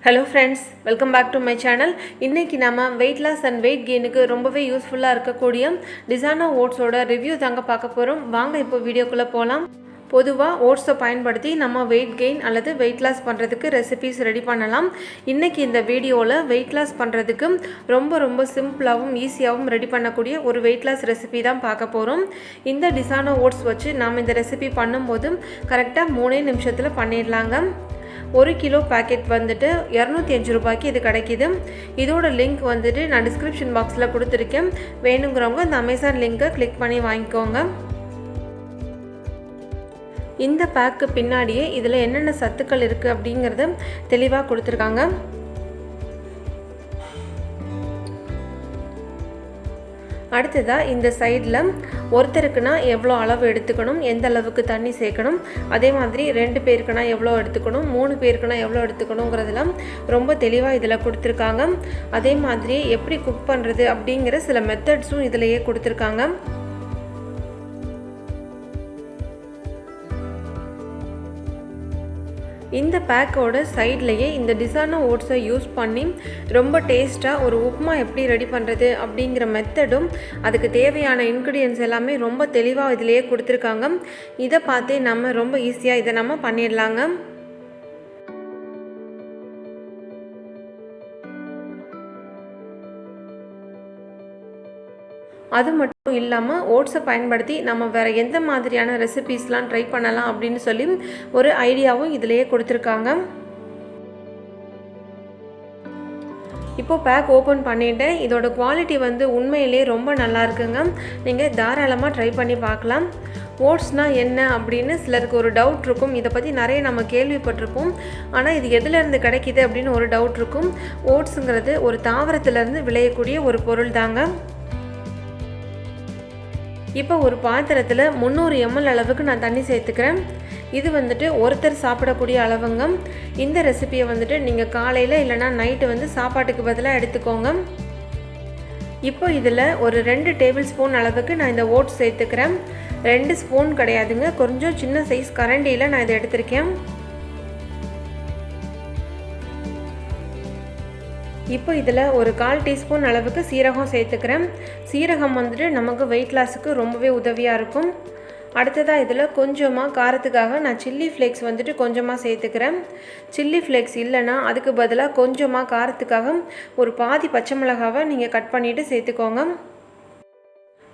Hello friends, welcome back to my channel. இன்னைக்கு நாம weight loss and weight gainக்கு ரொம்பவே யூஸ்ஃபுல்லா இருக்கக்கூடிய Disano Oats ஓட ரிவ்யூ தாங்க பார்க்க போறோம். வாங்க இப்போ வீடியோக்குள்ள போலாம். பொதுவா ஓட்ஸை பயன்படுத்தி நம்ம weight gain அல்லது weight loss பண்றதுக்கு ரெசிபீஸ் ரெடி பண்ணலாம். இன்னைக்கு இந்த வீடியோல weight loss பண்றதுக்கு ரொம்ப சிம்பிளாவும் ஈஸியாவும் ரெடி பண்ணக்கூடிய ஒரு weight loss ரெசிபி தான் பார்க்க போறோம். இந்த Disano Oats வச்சு நாம இந்த ரெசிபி பண்ணும்போது கரெக்ட்டா 3 நிமிஷத்துல பண்ணிடலாங்க. 1 கிலோ பாக்கெட் வந்துட்டு 205 ரூபாய்க்கு இது கிடைக்குது. இதோட லிங்க் வந்துட்டு நான் டிஸ்கிரிப்ஷன் பாக்ஸில் கொடுத்துருக்கேன். வேணுங்கிறவங்க இந்த அமேசான் லிங்கை கிளிக் பண்ணி வாங்கிக்கோங்க. இந்த பேக்கு பின்னாடியே இதில் என்னென்ன சத்துக்கள் இருக்குது அப்படிங்கிறத தெளிவாக கொடுத்துருக்காங்க. அடுத்ததாக இந்த சைடில் ஒருத்தருக்குனா எவ்வளோ அளவு எடுத்துக்கணும், எந்த அளவுக்கு தண்ணி சேர்க்கணும், அதே மாதிரி 2 பேருக்குனா எவ்வளோ எடுத்துக்கணும், 3 பேருக்குனா எவ்வளோ எடுத்துக்கணுங்கிறதெல்லாம் ரொம்ப தெளிவாக இதில் கொடுத்துருக்காங்க. அதே மாதிரி எப்படி குக் பண்ணுறது அப்படிங்கிற சில மெத்தட்ஸும் இதிலேயே கொடுத்துருக்காங்க. இந்த பேக்கோட சைட்லேயே இந்த டிசானோ ஓட்ஸை யூஸ் பண்ணி ரொம்ப டேஸ்ட்டாக ஒரு உப்புமா எப்படி ரெடி பண்ணுறது அப்படிங்கிற மெத்தடும் அதுக்கு தேவையான இன்க்ரீடியன்ஸ் எல்லாமே ரொம்ப தெளிவாக இதிலேயே கொடுத்துருக்காங்க. இதை பார்த்தே நம்ம ரொம்ப ஈஸியாக இதை நம்ம பண்ணிடலாங்க. அது மட்டும் இல்லாமல் ஓட்ஸை பயன்படுத்தி நம்ம வேறு எந்த மாதிரியான ரெசிபீஸ்லாம் ட்ரை பண்ணலாம் அப்படின்னு சொல்லி ஒரு ஐடியாவும் இதிலேயே கொடுத்துருக்காங்க. இப்போது பேக் ஓப்பன் பண்ணிவிட்டேன். இதோட குவாலிட்டி வந்து உண்மையிலே ரொம்ப நல்லா இருக்குங்க. நீங்கள் தாராளமாக ட்ரை பண்ணி பார்க்கலாம். ஓட்ஸ்னால் என்ன அப்படின்னு சிலருக்கு ஒரு டவுட் இருக்கும். இதை பற்றி நிறைய நம்ம கேள்விப்பட்டிருப்போம். ஆனால் இது எதுலேருந்து கிடைக்கிது அப்படின்னு ஒரு டவுட் இருக்கும். ஓட்ஸுங்கிறது ஒரு தாவரத்துலேருந்து விளையக்கூடிய ஒரு பொருள் தாங்க. இப்போ ஒரு பாத்திரத்தில் 300 ml அளவுக்கு நான் தண்ணி சேர்த்துக்கிறேன். இது வந்துட்டு ஒருத்தர் சாப்பிடக்கூடிய அளவுங்க. இந்த ரெசிபியை வந்துட்டு நீங்கள் காலையில் இல்லைனா நைட்டு வந்து சாப்பாட்டுக்கு பதிலாக எடுத்துக்கோங்க. இப்போ இதில் ஒரு 2 டேபிள் ஸ்பூன் அளவுக்கு நான் இந்த ஓட்ஸ் சேர்த்துக்கிறேன். 2 ஸ்பூன் கிடையாதுங்க, கொஞ்சம் சின்ன சைஸ் கரண்டியில் நான் இதை எடுத்திருக்கேன். இப்போ இதில் ஒரு 1/4 டீஸ்பூன் அளவுக்கு சீரகம் சேர்த்துக்கிறேன். சீரகம் வந்துட்டு நமக்கு வெயிட் லாஸுக்கு ரொம்பவே உதவியாக இருக்கும். அடுத்ததாக இதில் கொஞ்சமாக காரத்துக்காக நான் சில்லி ஃப்ளேக்ஸ் வந்துட்டு கொஞ்சமாக சேர்த்துக்கிறேன். சில்லி ஃப்ளேக்ஸ் இல்லைன்னா அதுக்கு பதிலாக கொஞ்சமாக காரத்துக்காக ஒரு பாதி பச்சை மிளகாவை நீங்கள் கட் பண்ணிவிட்டு சேர்த்துக்கோங்க.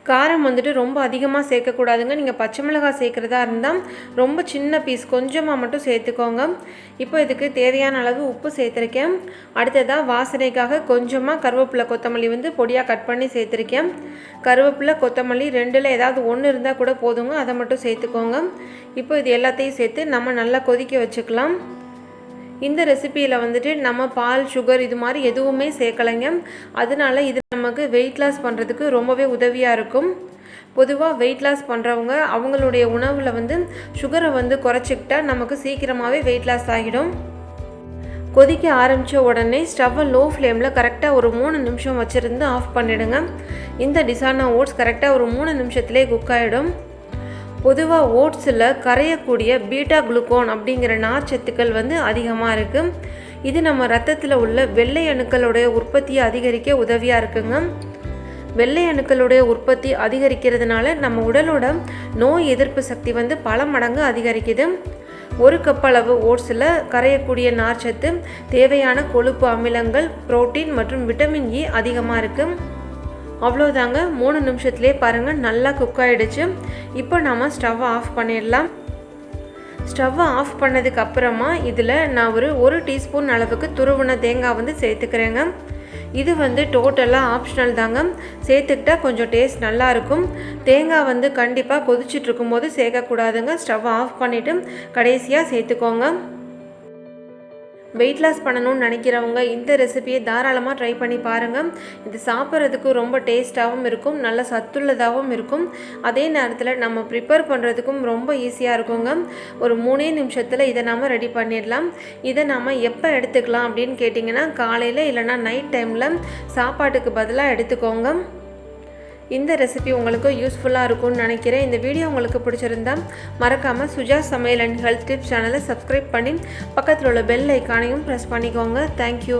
காரம் வந்துட்டு ரொம்ப அதிகமாக சேர்க்கக்கூடாதுங்க. நீங்கள் பச்சை மிளகாய் சேர்க்குறதா இருந்தால் ரொம்ப சின்ன பீஸ் கொஞ்சமாக மட்டும் சேர்த்துக்கோங்க. இப்போ இதுக்கு தேவையான அளவு உப்பு சேர்த்துருக்கேன். அடுத்ததாக வாசனைக்காக கொஞ்சமாக கருவேப்பிலை கொத்தமல்லி வந்து பொடியாக கட் பண்ணி சேர்த்துருக்கேன். கருவேப்பிலை கொத்தமல்லி 2ல் ஏதாவது ஒன்று இருந்தால் கூட போதுங்க, அதை மட்டும் சேர்த்துக்கோங்க. இப்போ இது எல்லாத்தையும் சேர்த்து நம்ம நல்லா கொதிக்க வச்சுக்கலாம். இந்த ரெசிபியில் வந்துட்டு நம்ம பால், சுகர் இது மாதிரி எதுவுமே சேர்க்கலைங்க. அதனால இது நமக்கு வெயிட் லாஸ் பண்ணுறதுக்கு ரொம்பவே உதவியாக இருக்கும். பொதுவாக வெயிட் லாஸ் பண்ணுறவங்க அவங்களுடைய உணவில் வந்து சுகரை வந்து குறைச்சிக்கிட்டா நமக்கு சீக்கிரமாகவே வெயிட் லாஸ் ஆகிடும். கொதிக்க ஆரம்பித்த உடனே ஸ்டவ்வை லோ ஃப்ளேமில் கரெக்டாக ஒரு 3 நிமிஷம் வச்சுருந்து ஆஃப் பண்ணிவிடுங்க. இந்த டிசானோ ஓட்ஸ் கரெக்டாக ஒரு 3 நிமிஷத்துலேயே குக் ஆகிடும். பொதுவாக ஓட்ஸில் கரையக்கூடிய பீட்டா குளுக்கோன் அப்படிங்கிற நார்ச்சத்துக்கள் வந்து அதிகமாக இருக்குது. இது நம்ம ரத்தத்தில் உள்ள வெள்ளை அணுக்களுடைய உற்பத்தியை அதிகரிக்க உதவியாக இருக்குங்க. வெள்ளை அணுக்களுடைய உற்பத்தி அதிகரிக்கிறதுனால நம்ம உடலோட நோய் எதிர்ப்பு சக்தி வந்து பல மடங்கு அதிகரிக்குது. 1 கப் அளவு ஓட்ஸில் கரையக்கூடிய நார்ச்சத்து, தேவையான கொழுப்பு அமிலங்கள், புரோட்டீன் மற்றும் விட்டமின் இ அதிகமாக இருக்குது. அவ்வளோதாங்க, 3 நிமிஷத்துலேயே பாருங்கள் நல்லா குக் ஆகிடுச்சு. இப்போ நாம் ஸ்டவ்வை ஆஃப் பண்ணிடலாம். ஸ்டவ்வை ஆஃப் பண்ணதுக்கு அப்புறமா இதில் நான் ஒரு 1 டீஸ்பூன் அளவுக்கு துருவின தேங்காய் வந்து சேர்த்துக்கிறேங்க. இது வந்து டோட்டலாக ஆப்ஷனல் தாங்க. சேர்த்துக்கிட்டால் கொஞ்சம் டேஸ்ட் நல்லாயிருக்கும். தேங்காய் வந்து கண்டிப்பாக கொதிச்சுட்டு இருக்கும்போது சேர்க்கக்கூடாதுங்க. ஸ்டவ்வை ஆஃப் பண்ணிவிட்டு கடைசியாக சேர்த்துக்கோங்க. வெயிட் லாஸ் பண்ணணும்னு நினைக்கிறவங்க இந்த ரெசிபியை தாராளமாக ட்ரை பண்ணி பாருங்கள். இது சாப்பிட்றதுக்கு ரொம்ப டேஸ்ட்டாகவும் இருக்கும், நல்ல சத்துள்ளதாகவும் இருக்கும். அதே நேரத்தில் நம்ம ப்ரிப்பேர் பண்ணுறதுக்கும் ரொம்ப ஈஸியாக இருக்குங்க. ஒரு 3 நிமிஷத்தில் இதை நாம் ரெடி பண்ணிடலாம். இதை நாம் எப்போ எடுத்துக்கலாம் அப்படின்னு கேட்டிங்கன்னா காலையில் இல்லைனா நைட் டைமில் சாப்பாட்டுக்கு பதிலாக எடுத்துக்கோங்க. இந்த ரெசிபி உங்களுக்கு யூஸ்ஃபுல்லாக இருக்கும்னு நினைக்கிறேன். இந்த வீடியோ உங்களுக்கு பிடிச்சிருந்தா மறக்காமல் சுஜா சமையல் அண்ட் ஹெல்த் டிப்ஸ் சேனலை சப்ஸ்கிரைப் பண்ணி பக்கத்தில் உள்ள பெல் ஐக்கானையும் ப்ரெஸ் பண்ணிக்கோங்க. தேங்க்யூ.